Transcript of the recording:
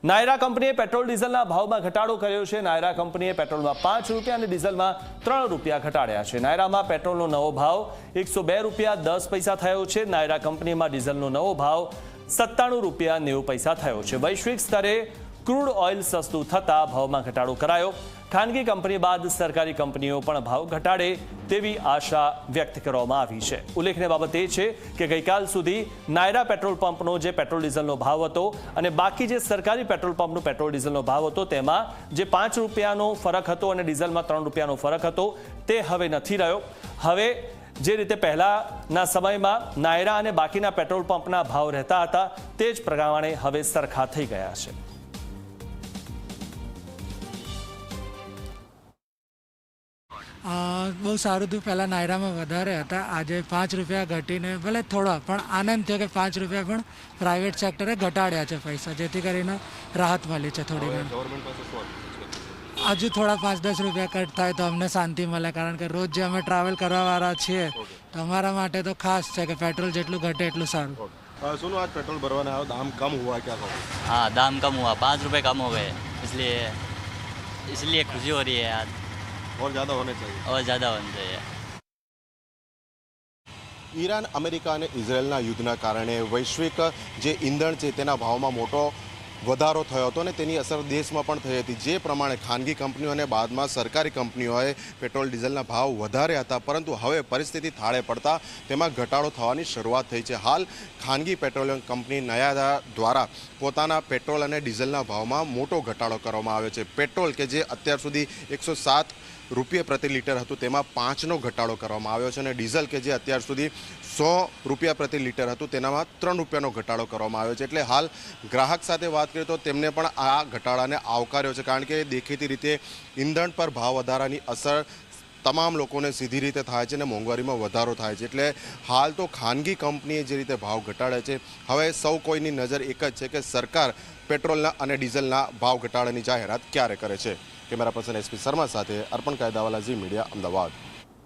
નાયરા કંપનીએ પેટ્રોલ ડીઝલના ભાવમાં ઘટાડો કર્યો છે। નાયરા કંપનીએ પેટ્રોલમાં 5 રૂપિયા અને ડીઝલમાં 3 રૂપિયા ઘટાડ્યા છે। નાયરામાં પેટ્રોલનો નવો ભાવ 102 રૂપિયા 10 પૈસા થયો છે। નાયરા કંપનીમાં ડીઝલનો નવો ભાવ 97 રૂપિયા 90 પૈસા થયો છે। વૈશ્વિક સ્તરે ક્રૂડ ઓઇલ સસ્તું થતાં ભાવમાં ઘટાડો કરાયો। ખાનગી કંપની બાદ સરકારી કંપનીઓ પણ ભાવ ઘટાડે તેવી આશા વ્યક્ત કરવામાં આવી છે। ઉલ્લેખનીય બાબત એ છે કે ગઈકાલ સુધી નાયરા પેટ્રોલ પંપનો જે પેટ્રોલ ડીઝલનો ભાવ હતો અને બાકી જે સરકારી પેટ્રોલ પંપનો પેટ્રોલ ડીઝલનો ભાવ હતો તેમાં જે 5 રૂપિયાનો ફરક હતો અને ડીઝલમાં 3 રૂપિયાનો ફરક હતો તે હવે નથી રહ્યો। હવે જે રીતે પહેલાના સમયમાં નાયરા અને બાકીના પેટ્રોલ પંપના ભાવ રહેતા હતા તે જ પ્રમાણે હવે સરખા થઈ ગયા છે। બહુ સારું હતું। પહેલાં નાયરામાં વધારે હતા, આજે 5 રૂપિયા ઘટીને ભલે થોડા પણ આનંદ થયો કે 5 રૂપિયા પણ પ્રાઇવેટ સેક્ટરે ઘટાડ્યા છે પૈસા, જેથી કરીને રાહત મળી છે થોડી ઘણી। હજુ થોડા 5-10 રૂપિયા કટ થાય તો અમને શાંતિ મળે, કારણ કે રોજ જે અમે ટ્રાવેલ કરવાવાળા છીએ તો અમારા માટે તો ખાસ છે કે પેટ્રોલ જેટલું ઘટે એટલું સારું। सुनो आज पेट्रोल भरवाना है, दाम कम हुआ क्या? हाँ, दाम कम हुआ, 5 रुपए कम हो गए, इसलिए खुशी हो रही है आज। और ज़्यादा होने चाहिए। और ज़्यादा होना चाहिए। ઈરાન, અમેરિકા અને ઇઝરાયલના યુદ્ધના કારણે વૈશ્વિક જે ઈંધણ છે તેના ભાવમાં મોટો વધારો થયો હતો અને તેની અસર દેશમાં પણ થઈ હતી। જે પ્રમાણે ખાનગી કંપનીઓ અને બાદમાં સરકારી કંપનીઓએ પેટ્રોલ ડીઝલના ભાવ વધાર્યા હતા, પરંતુ હવે પરિસ્થિતિ થાળે પડતા તેમાં ઘટાડો થવાની શરૂઆત થઈ છે। હાલ ખાનગી પેટ્રોલિયમ કંપની નયારા દ્વારા પોતાના પેટ્રોલ અને ડીઝલના ભાવમાં મોટો ઘટાડો કરવામાં આવ્યો છે। પેટ્રોલ કે જે અત્યાર સુધી 107 રૂપિયા પ્રતિ લીટર હતું તેમાં 5નો ઘટાડો કરવામાં આવ્યો છે અને ડીઝલ કે જે અત્યાર સુધી 100 રૂપિયા પ્રતિ લીટર હતું તેનામાં 3 રૂપિયાનો ઘટાડો કરવામાં આવ્યો છે। એટલે હાલ ગ્રાહક સાથે વાત કરીએ તો તેમને પણ આ ઘટાડાને આવકાર્યો છે, કારણ કે દેખીતી રીતે ઈંધણ પર ભાવ વધારાની અસર તમામ લોકોને સીધી રીતે થાય છે અને મોંઘવારીમાં વધારો થાય છે। એટલે હાલ તો ખાનગી કંપનીએ જે રીતે ભાવ ઘટાડે છે, હવે સૌ કોઈની નજર એક જ છે કે સરકાર પેટ્રોલના અને ડીઝલના ભાવ ઘટાડાની જાહેરાત ક્યારે કરે છે। કેમેરા પર્સન SP શર્મા સાથે અર્પણ કાયદાવાલા, ઝી મીડિયા, અમદાવાદ।